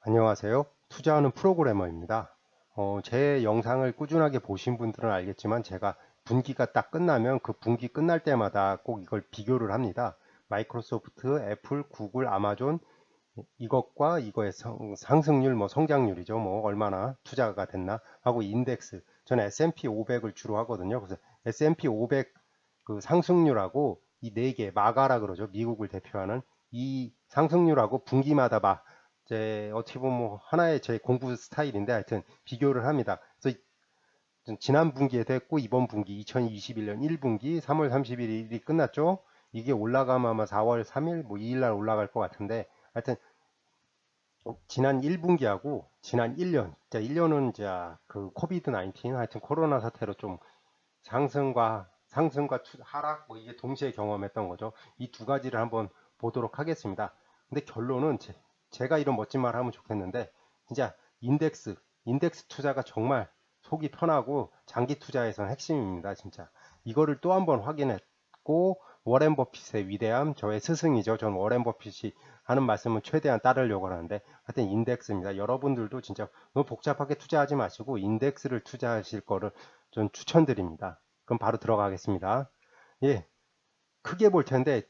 안녕하세요. 투자하는 프로그래머입니다. 제 영상을 꾸준하게 보신 분들은 알겠지만 제가 분기가 딱 끝나면 그 분기 끝날 때마다 꼭 이걸 비교를 합니다. 마이크로소프트, 애플, 구글, 아마존 이것과 이거의 상승률, 뭐 성장률이죠. 뭐 얼마나 투자가 됐나 하고 인덱스. 저는 S&P 500을 주로 하거든요. 그래서 S&P 500 그 상승률하고 이 네 개 마가라 그러죠. 미국을 대표하는 이 상승률하고 분기마다 제 어떻게 보면 뭐 하나의 제 공부 스타일인데 하여튼 비교를 합니다. 그래서 지난 분기에 됐고 이번 분기 2021년 1분기 3월 31일이 끝났죠. 이게 올라가면 아마 4월 3일 뭐 2일 날 올라갈 것 같은데 하여튼 지난 1분기하고 지난 1년, 자 1년은 그 코비드 19 하여튼 코로나 사태로 좀 상승과 하락 뭐 이게 동시에 경험했던 거죠. 이 두 가지를 한번 보도록 하겠습니다. 근데 결론은 제가 이런 멋진 말 하면 좋겠는데 진짜 인덱스 투자가 정말 속이 편하고 장기 투자에서는 핵심입니다. 진짜 이거를 또 한번 확인했고 워렌 버핏의 위대함 저의 스승이죠. 전 워렌 버핏이 하는 말씀은 최대한 따르려고 하는데 하여튼 인덱스입니다. 여러분들도 진짜 너무 복잡하게 투자하지 마시고 인덱스를 투자하실 거를 전 추천드립니다. 그럼 바로 들어가겠습니다. 예, 크게 볼 텐데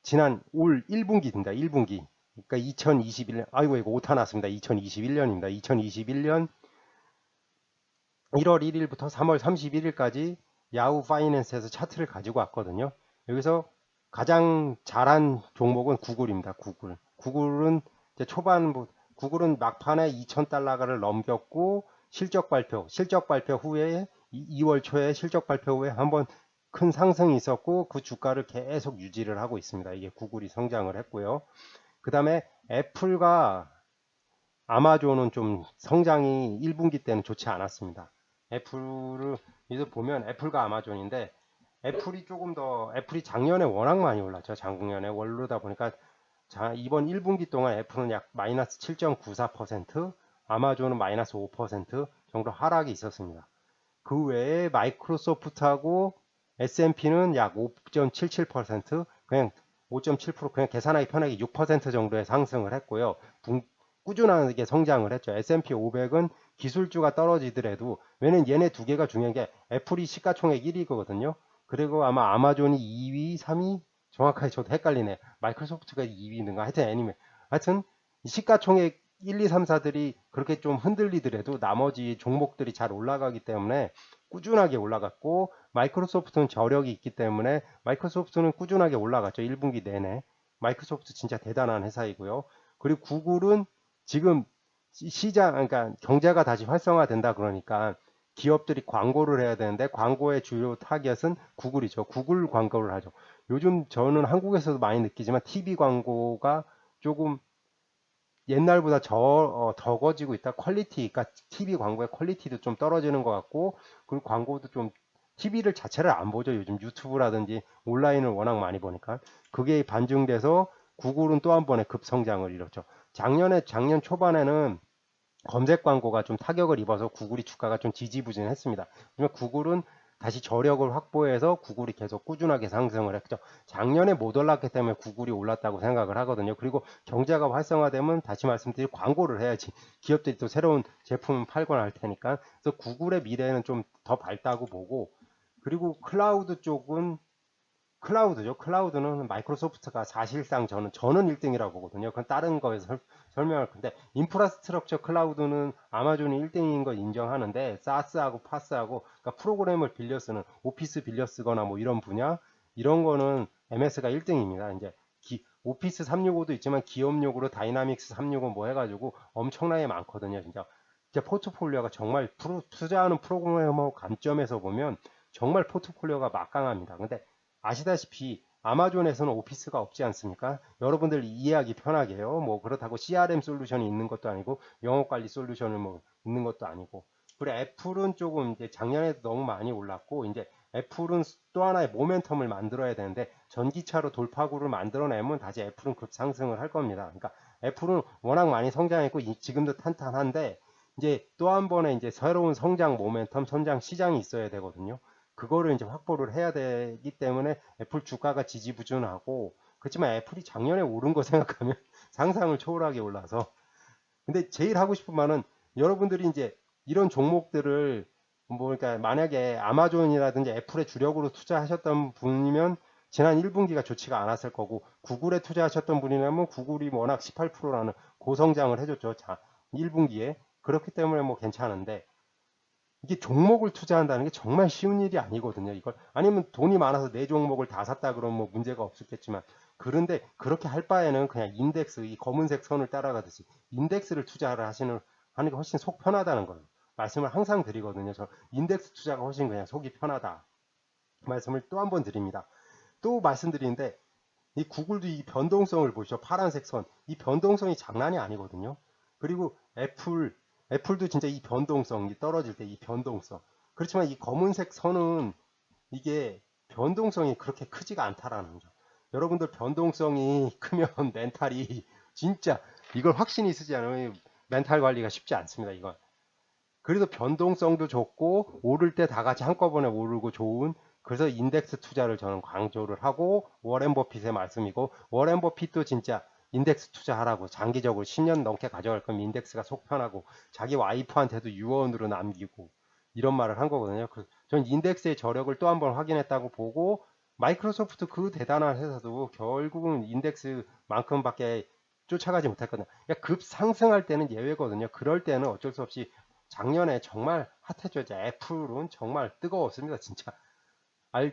지난 올 1분기입니다. 1분기. 그러니까 2021년 아이고 이거 오타 났습니다. 2021년입니다. 2021년 1월 1일부터 3월 31일까지 야후 파이낸스에서 차트를 가지고 왔거든요. 여기서 가장 잘한 종목은 구글입니다. 구글. 구글은 이제 구글은 막판에 2,000달러를 넘겼고 실적 발표 후에 2월 초에 실적 발표 후에 한번 큰 상승이 있었고 그 주가를 계속 유지를 하고 있습니다. 이게 구글이 성장을 했고요. 그 다음에 애플과 아마존은 좀 성장이 1분기 때는 좋지 않았습니다. 애플을 여기서 보면 애플과 아마존인데 애플이 작년에 워낙 많이 올랐죠. 작년에 원르다 보니까 이번 1분기 동안 애플은 약 마이너스 7.94%, 아마존은 마이너스 5% 정도 하락이 있었습니다. 그 외에 마이크로소프트하고 S&P는 약 5.77% 그냥 5.7% 그냥 계산하기 편하게 6% 정도의 상승을 했고요. 꾸준하게 성장을 했죠. S&P 500은 기술주가 떨어지더라도 왜냐면 얘네 두 개가 중요한 게 애플이 시가총액 1위거든요. 그리고 아마 아마존이 2위, 3위 정확하게 저도 헷갈리네. 마이크로소프트가 2위인가 하여튼 애니메 하여튼 시가총액 1, 2, 3, 4들이 그렇게 좀 흔들리더라도 나머지 종목들이 잘 올라가기 때문에 꾸준하게 올라갔고 마이크로소프트는 저력이 있기 때문에 마이크로소프트는 꾸준하게 올라갔죠. 1분기 내내. 마이크로소프트 진짜 대단한 회사이고요. 그리고 구글은 지금 그러니까 경제가 다시 활성화된다 그러니까 기업들이 광고를 해야 되는데 광고의 주요 타겟은 구글이죠. 구글 광고를 하죠. 요즘 저는 한국에서도 많이 느끼지만 TV 광고가 조금 옛날보다 적어지고 있다. 그러니까 TV 광고의 퀄리티도 좀 떨어지는 것 같고, 그리고 광고도 좀 TV를 자체를 안 보죠. 요즘 유튜브라든지 온라인을 워낙 많이 보니까. 그게 반증돼서 구글은 또 한 번의 급성장을 이뤘죠. 작년 초반에는 검색 광고가 좀 타격을 입어서 구글이 주가가 좀 지지부진했습니다. 하지만 구글은 다시 저력을 확보해서 구글이 계속 꾸준하게 상승을 했죠. 작년에 못 올랐기 때문에 구글이 올랐다고 생각을 하거든요. 그리고 경제가 활성화되면 다시 말씀드린 광고를 해야지 기업들이 또 새로운 제품을 팔거나 할 테니까. 그래서 구글의 미래는 좀 더 밝다고 보고, 그리고 클라우드 쪽은 클라우드죠. 클라우드는 마이크로소프트가 사실상 저는 1등이라고 보거든요. 그건 다른 거에서 설명할 건데 인프라스트럭처 클라우드는 아마존이 1등인 거 인정하는데 사스하고 파스하고 그러니까 프로그램을 빌려 쓰는 오피스 빌려 쓰거나 뭐 이런 분야 이런 거는 MS가 1등입니다. 이제 오피스 365도 있지만 기업용으로 다이나믹스 365 뭐 해가지고 엄청나게 많거든요. 진짜 포트폴리오가 정말 투자하는 프로그래머 관점에서 보면 정말 포트폴리오가 막강합니다. 근데 아시다시피 아마존에서는 오피스가 없지 않습니까? 여러분들 이해하기 편하게요. 뭐 그렇다고 CRM 솔루션이 있는 것도 아니고 영업 관리 솔루션을 뭐 있는 것도 아니고. 그리고 애플은 조금 이제 작년에 너무 많이 올랐고 이제 애플은 또 하나의 모멘텀을 만들어야 되는데 전기차로 돌파구를 만들어내면 다시 애플은 급상승을 할 겁니다. 그러니까 애플은 워낙 많이 성장했고 지금도 탄탄한데 이제 또 한 번의 이제 새로운 성장 모멘텀, 성장 시장이 있어야 되거든요. 그거를 이제 확보를 해야 되기 때문에 애플 주가가 지지부진하고 그렇지만 애플이 작년에 오른 거 생각하면 상상을 초월하게 올라서 근데 제일 하고 싶은 말은 여러분들이 이제 이런 종목들을 뭐 그러니까 만약에 아마존이라든지 애플에 주력으로 투자하셨던 분이면 지난 1분기가 좋지가 않았을 거고 구글에 투자하셨던 분이라면 구글이 워낙 18%라는 고성장을 해줬죠. 자, 1분기에. 그렇기 때문에 뭐 괜찮은데 이게 종목을 투자한다는 게 정말 쉬운 일이 아니거든요. 이걸 아니면 돈이 많아서 내 종목을 다 샀다 그러면 뭐 문제가 없었겠지만 그런데 그렇게 할 바에는 그냥 인덱스 이 검은색 선을 따라가듯이 인덱스를 투자를 하는 게 훨씬 속 편하다는 거예요. 말씀을 항상 드리거든요. 저 인덱스 투자가 훨씬 그냥 속이 편하다. 말씀을 또 한 번 드립니다. 또 말씀드리는데 이 구글도 이 변동성을 보시죠. 파란색 선. 이 변동성이 장난이 아니거든요. 그리고 애플도 진짜 이 변동성이 떨어질 때 이 변동성. 그렇지만 이 검은색 선은 이게 변동성이 그렇게 크지가 않다라는 거죠. 여러분들 변동성이 크면 멘탈이 진짜 이걸 확신이 쓰지 않으면 멘탈 관리가 쉽지 않습니다. 이건. 그래서 변동성도 좋고 오를 때 다 같이 한꺼번에 오르고 좋은 그래서 인덱스 투자를 저는 강조를 하고 워렌 버핏의 말씀이고 워렌 버핏도 진짜 인덱스 투자하라고 장기적으로 10년 넘게 가져갈 거면 인덱스가 속 편하고 자기 와이프한테도 유언으로 남기고 이런 말을 한 거거든요. 전 인덱스의 저력을 또 한번 확인했다고 보고 마이크로소프트 그 대단한 회사도 결국은 인덱스만큼밖에 쫓아가지 못했거든요. 그러니까 급 상승할 때는 예외거든요. 그럴 때는 어쩔 수 없이 작년에 정말 핫했죠. 애플은 정말 뜨거웠습니다. 진짜.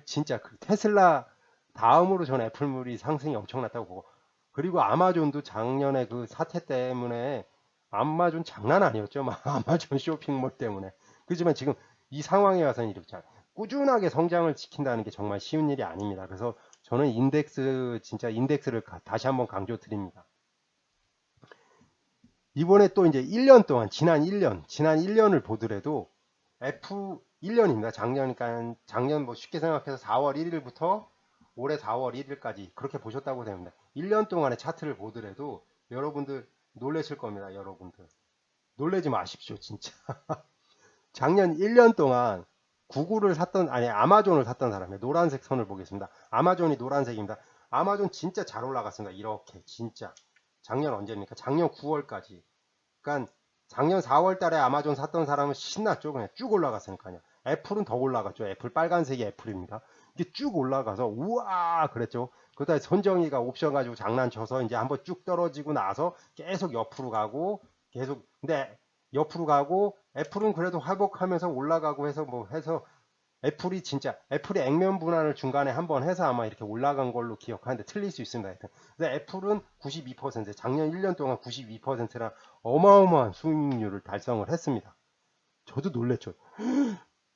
진짜 그 테슬라 다음으로 전 애플물이 상승이 엄청났다고 보고. 그리고 아마존도 작년에 그 사태 때문에 아마존 장난 아니었죠. 막 아마존 쇼핑몰 때문에. 그렇지만 지금 이 상황에 와서는 이렇게 꾸준하게 성장을 지킨다는 게 정말 쉬운 일이 아닙니다. 그래서 저는 진짜 인덱스를 다시 한번 강조드립니다. 이번에 또 이제 1년 동안 지난 1년을 보더라도 F 1년입니다. 작년이니까 작년 뭐 쉽게 생각해서 4월 1일부터 올해 4월 1일까지 그렇게 보셨다고 됩니다. 1년 동안의 차트를 보더라도 여러분들 놀라실 겁니다. 여러분들 놀라지 마십시오. 진짜 작년 1년 동안 구글을 샀던 아니 아마존을 샀던 사람의 노란색 선을 보겠습니다. 아마존이 노란색입니다. 아마존 진짜 잘 올라갔습니다. 이렇게 진짜 작년 언제입니까? 작년 9월까지 그러니까 작년 4월 달에 아마존 샀던 사람은 신났죠. 그냥 쭉 올라갔으니까요. 애플은 더 올라갔죠. 애플 빨간색이 애플입니다. 이게 쭉 올라가서 우와 그랬죠. 그다음에 손정희가 옵션 가지고 장난쳐서 이제 한번 쭉 떨어지고 나서 계속 옆으로 가고 계속 근데 옆으로 가고 애플은 그래도 회복하면서 올라가고 해서 뭐 해서 애플이 액면 분할을 중간에 한번 해서 아마 이렇게 올라간 걸로 기억하는데 틀릴 수 있습니다. 근데 애플은 92% 작년 1년 동안 92%라 어마어마한 수익률을 달성을 했습니다. 저도 놀랬죠.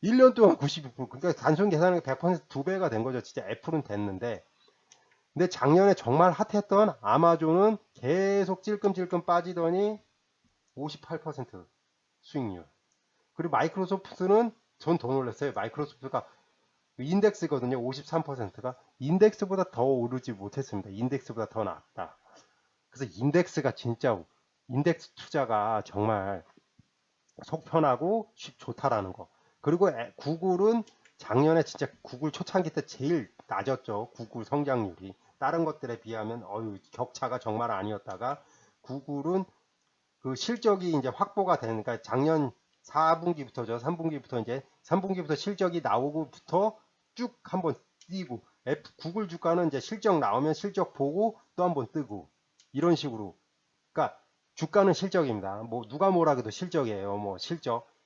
1년 동안 92%. 그러니까 단순 계산하면 100% 2배가 된 거죠. 진짜 애플은 됐는데. 근데 작년에 정말 핫했던 아마존은 계속 찔끔찔끔 빠지더니 58% 수익률. 그리고 마이크로소프트는 전 더 놀랐어요. 마이크로소프트가 인덱스거든요. 53%가 인덱스보다 더 오르지 못했습니다. 인덱스보다 더 낮다. 그래서 인덱스가 진짜 인덱스 투자가 정말 속 편하고 좋다라는 거. 그리고 구글은 작년에 진짜 구글 초창기 때 제일 낮았죠. 구글 성장률이. 다른 것들에 비하면 격차가 정말 아니었다가 구글은 그 실적이 이제 확보가 되니까 작년 4분기부터죠. 3분기부터 이제 3분기부터 실적이 나오고부터 쭉 한번 뛰고 구글 주가는 이제 실적 나오면 실적 보고 또 한번 뜨고 이런 식으로 그러니까 주가는 실적입니다. 뭐 누가 뭐라 해도 실적이에요. 뭐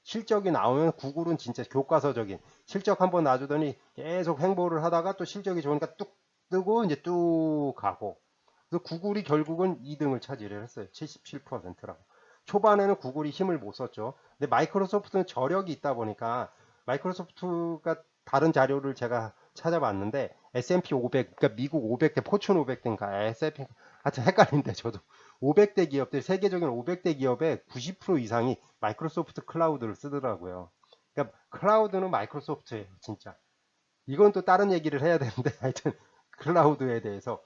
실적이 나오면 구글은 진짜 교과서적인 실적 한번 놔주더니 계속 횡보를 하다가 또 실적이 좋으니까 뚝 뜨고 이제 뚝 가고 그래서 구글이 결국은 2등을 차지를 했어요. 77%라고. 초반에는 구글이 힘을 못 썼죠. 근데 마이크로소프트는 저력이 있다 보니까 마이크로소프트가 다른 자료를 제가 찾아봤는데 S&P 500, 그러니까 미국 500대, 포춘 500대인가 S&P 하여튼 헷갈린데 저도 500대 기업들 세계적인 500대 기업의 90% 이상이 마이크로소프트 클라우드를 쓰더라고요. 그러니까 클라우드는 마이크로소프트예요, 진짜. 이건 또 다른 얘기를 해야 되는데 하여튼 클라우드에 대해서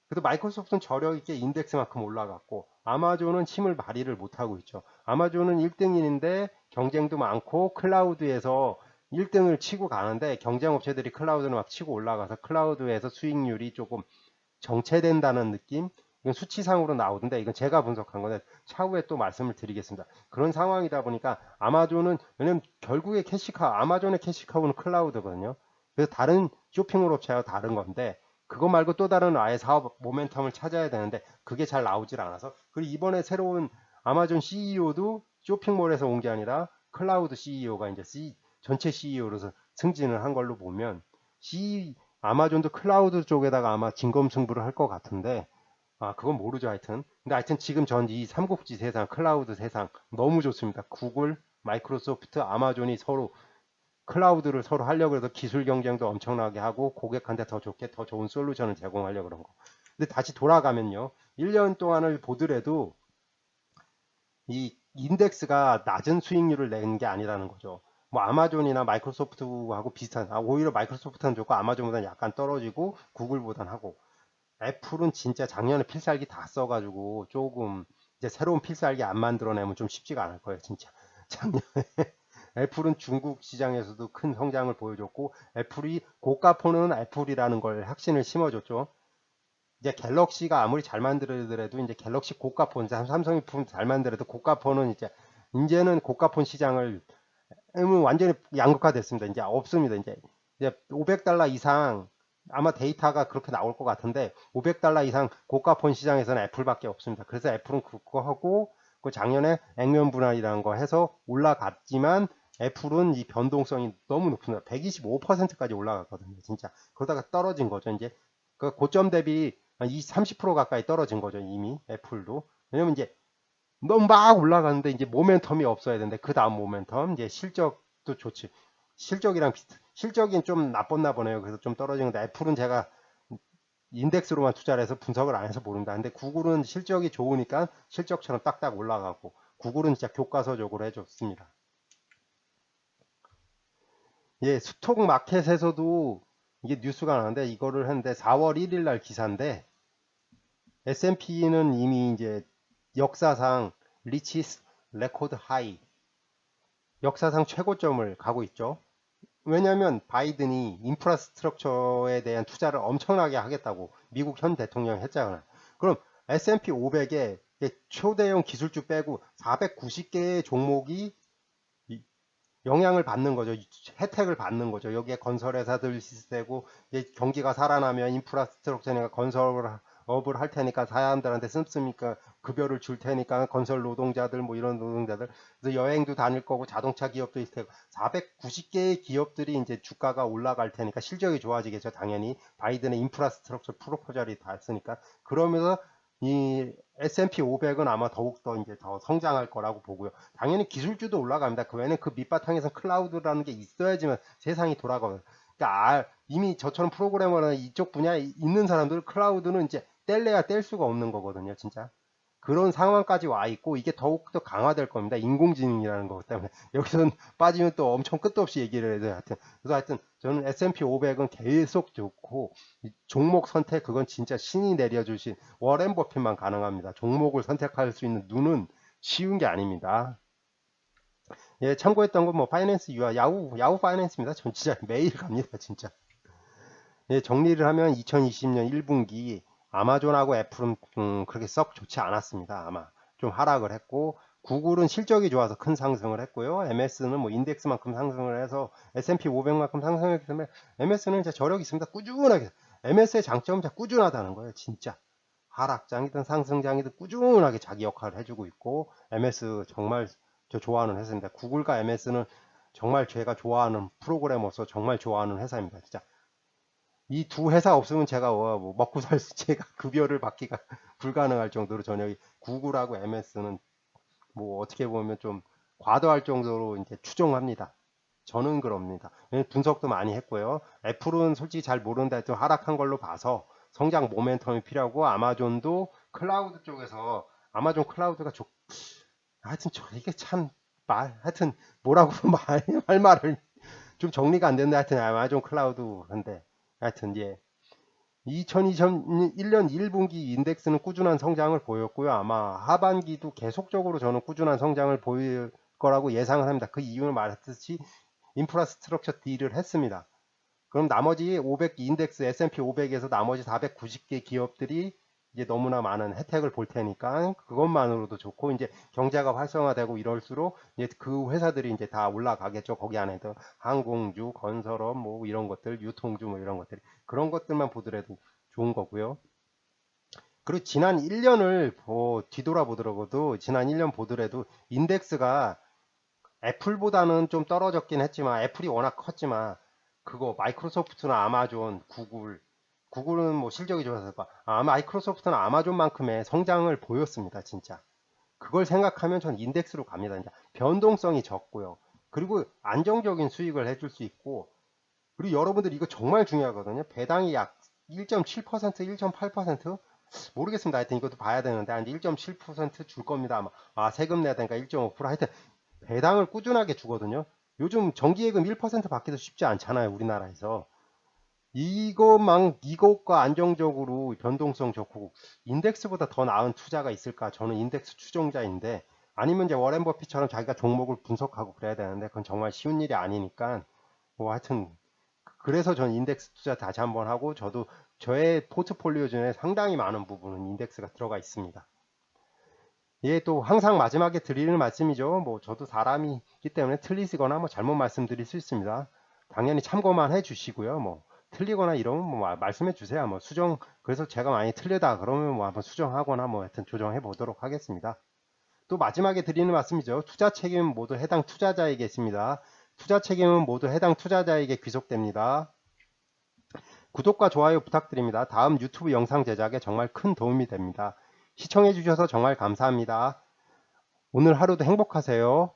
그래도 마이크로소프트는 저력 있게 인덱스만큼 올라갔고 아마존은 힘을 발휘를 못하고 있죠. 아마존은 1등인데 경쟁도 많고 클라우드에서 1등을 치고 가는데 경쟁 업체들이 클라우드를 막 치고 올라가서 클라우드에서 수익률이 조금 정체된다는 느낌. 이건 수치상으로 나오던데 이건 제가 분석한 건데 차후에 또 말씀을 드리겠습니다. 그런 상황이다 보니까 아마존은 왜냐면 결국에 캐시카우 아마존의 캐시카우는 클라우드거든요. 그래서 다른 쇼핑몰 업체와 다른 건데 그거 말고 또 다른 아예 사업 모멘텀을 찾아야 되는데 그게 잘 나오질 않아서 그리고 이번에 새로운 아마존 CEO도 쇼핑몰에서 온 게 아니라 클라우드 CEO가 이제 전체 CEO로서 승진을 한 걸로 보면 아마존도 클라우드 쪽에다가 아마 진검승부를 할 것 같은데 그건 모르죠 하여튼. 근데 하여튼 지금 전 이 삼국지 세상 클라우드 세상 너무 좋습니다. 구글, 마이크로소프트, 아마존이 서로 클라우드를 서로 하려고 해서 기술 경쟁도 엄청나게 하고 고객한테 더 좋게 더 좋은 솔루션을 제공하려고 그런 거. 근데 다시 돌아가면요. 1년 동안을 보더라도 이 인덱스가 낮은 수익률을 낸 게 아니라는 거죠. 뭐 아마존이나 마이크로소프트하고 비슷한, 오히려 마이크로소프트는 좋고 아마존보다는 약간 떨어지고 구글보다는 하고 애플은 진짜 작년에 필살기 다 써가지고 조금 이제 새로운 필살기 안 만들어내면 좀 쉽지가 않을 거예요, 진짜. 작년에 애플은 중국 시장에서도 큰 성장을 보여줬고 애플이 고가 폰은 애플이라는 걸 확신을 심어줬죠. 이제 갤럭시가 아무리 잘 만들더라도 이제 갤럭시 고가폰, 삼성이 잘 만들어도 고가폰은 이제는 고가폰 시장을 완전히 양극화됐습니다. 이제 없습니다. 이제 500달러 이상 아마 데이터가 그렇게 나올 것 같은데 500달러 이상 고가폰 시장에서는 애플밖에 없습니다. 그래서 애플은 그거 하고 그 작년에 액면 분할이라는 거 해서 올라갔지만 애플은 이 변동성이 너무 높습니다. 125%까지 올라갔거든요. 진짜 그러다가 떨어진 거죠. 이제 그 고점 대비 30% 가까이 떨어진 거죠. 이미 애플도. 왜냐면 이제 너무 막 올라가는데 이제 모멘텀이 없어야 되는데 그 다음 모멘텀 이제 실적도 좋지. 실적이랑 실적이 좀 나빴나 보네요. 그래서 좀 떨어진 건데 애플은 제가 인덱스로만 투자를 해서 분석을 안 해서 모른다. 근데 구글은 실적이 좋으니까 실적처럼 딱딱 올라가고 구글은 진짜 교과서적으로 해줬습니다. 예, 스톡 마켓에서도 이게 뉴스가 나는데 이거를 했는데 4월 1일 날 기사인데 S&P는 이미 이제 역사상 리치스 레코드 하이 역사상 최고점을 가고 있죠. 왜냐하면 바이든이 인프라스트럭처에 대한 투자를 엄청나게 하겠다고 미국 현 대통령이 했잖아요. 그럼 S&P 500에 초대형 기술주 빼고 490개의 종목이 영향을 받는 거죠. 혜택을 받는 거죠. 여기에 건설회사들 시스템고 경기가 살아나면 인프라스트럭처니까 건설업을 할 테니까 사람들한테 씀씀이니까 급여를 줄 테니까 건설 노동자들 뭐 이런 노동자들 그래서 여행도 다닐 거고 자동차 기업도 있을 테고 490개의 기업들이 이제 주가가 올라갈 테니까 실적이 좋아지겠죠. 당연히 바이든의 인프라스트럭처 프로포절이 다 했으니까 그러면서 이 S&P 500은 아마 더욱더 이제 더 성장할 거라고 보고요. 당연히 기술주도 올라갑니다. 그 외에는 그 밑바탕에서 클라우드라는 게 있어야지만 세상이 돌아가요. 그러니까 이미 저처럼 프로그래머나 이쪽 분야에 있는 사람들 클라우드는 이제 뗄래야 뗄 수가 없는 거거든요. 진짜. 그런 상황까지 와 있고 이게 더욱더 강화될 겁니다. 인공지능이라는 것 때문에 여기서는 빠지면 또 엄청 끝도 없이 얘기를 해요. 하여튼 그래서 하여튼 저는 S&P 500은 계속 좋고 종목 선택 그건 진짜 신이 내려주신 워렌 버핏만 가능합니다. 종목을 선택할 수 있는 눈은 쉬운 게 아닙니다. 예, 참고했던 건 뭐 파이낸스 유아 야후 파이낸스입니다. 전 진짜 매일 갑니다. 진짜. 예, 정리를 하면 2020년 1분기 아마존하고 애플은 그렇게 썩 좋지 않았습니다. 아마 좀 하락을 했고 구글은 실적이 좋아서 큰 상승을 했고요. MS는 뭐 인덱스만큼 상승을 해서 S&P 500만큼 상승했기 때문에 MS는 이제 저력이 있습니다. 꾸준하게 MS의 장점은 진짜 꾸준하다는 거예요. 진짜 하락장이든 상승장이든 꾸준하게 자기 역할을 해주고 있고 MS 정말 저 좋아하는 회사입니다. 구글과 MS는 정말 제가 좋아하는 프로그래머로서 정말 좋아하는 회사입니다. 진짜 이 두 회사 없으면 제가 뭐 먹고 살 수, 제가 급여를 받기가 불가능할 정도로 저녁이 구글하고 MS는 뭐 어떻게 보면 좀 과도할 정도로 이제 추종합니다. 저는 그럽니다. 분석도 많이 했고요. 애플은 솔직히 잘 모르는데 좀 하락한 걸로 봐서 성장 모멘텀이 필요하고 아마존도 클라우드 쪽에서 아마존 클라우드가 하여튼 이게 참 하여튼 뭐라고 할 말을 좀 정리가 안 됐는데 하여튼 아마존 클라우드인데 하여튼 예 2021년 1분기 인덱스는 꾸준한 성장을 보였고요. 아마 하반기도 계속적으로 저는 꾸준한 성장을 보일 거라고 예상을 합니다. 그 이유는 말했듯이 인프라스트럭처 딜을 했습니다. 그럼 나머지 500 인덱스 S&P 500에서 나머지 490개 기업들이 이제 너무나 많은 혜택을 볼 테니까 그것만으로도 좋고, 이제 경제가 활성화되고 이럴수록 이제 그 회사들이 이제 다 올라가겠죠. 거기 안에도 항공주, 건설업, 뭐 이런 것들, 유통주 뭐 이런 것들이, 그런 것들만 보더라도 좋은 거고요. 그리고 지난 1년을 뒤돌아보더라도, 지난 1년 보더라도 인덱스가 애플보다는 좀 떨어졌긴 했지만, 애플이 워낙 컸지만 그거 마이크로소프트나 아마존, 구글은 뭐 실적이 좋아서 마이크로소프트나 아마존만큼의 성장을 보였습니다. 진짜 그걸 생각하면 전 인덱스로 갑니다. 이제 변동성이 적고요. 그리고 안정적인 수익을 해줄 수 있고, 그리고 여러분들 이거 정말 중요하거든요. 배당이 약 1.7%, 1.8%? 모르겠습니다. 하여튼 이것도 봐야 되는데 한 1.7%줄 겁니다. 아마. 세금 내야 되니까 1.5%. 하여튼 배당을 꾸준하게 주거든요. 요즘 정기예금 1% 받기도 쉽지 않잖아요. 우리나라에서. 이것과 안정적으로 변동성 좋고 인덱스보다 더 나은 투자가 있을까? 저는 인덱스 추종자인데, 아니면 이제 워렌 버핏처럼 자기가 종목을 분석하고 그래야 되는데 그건 정말 쉬운 일이 아니니까, 뭐 하여튼 그래서 전 인덱스 투자 다시 한번 하고, 저도 저의 포트폴리오 중에 상당히 많은 부분은 인덱스가 들어가 있습니다. 예, 또 항상 마지막에 드리는 말씀이죠. 뭐 저도 사람이기 때문에 틀리거나 뭐 잘못 말씀드릴 수 있습니다. 당연히 참고만 해주시고요. 뭐 틀리거나 이러면 뭐 말씀해 주세요. 뭐 수정, 그래서 제가 많이 틀리다 그러면 뭐 한번 수정하거나 뭐 하여튼 조정해 보도록 하겠습니다. 또 마지막에 드리는 말씀이죠. 투자 책임은 모두 해당 투자자에게 있습니다. 투자 책임은 모두 해당 투자자에게 귀속됩니다. 구독과 좋아요 부탁드립니다. 다음 유튜브 영상 제작에 정말 큰 도움이 됩니다. 시청해 주셔서 정말 감사합니다. 오늘 하루도 행복하세요.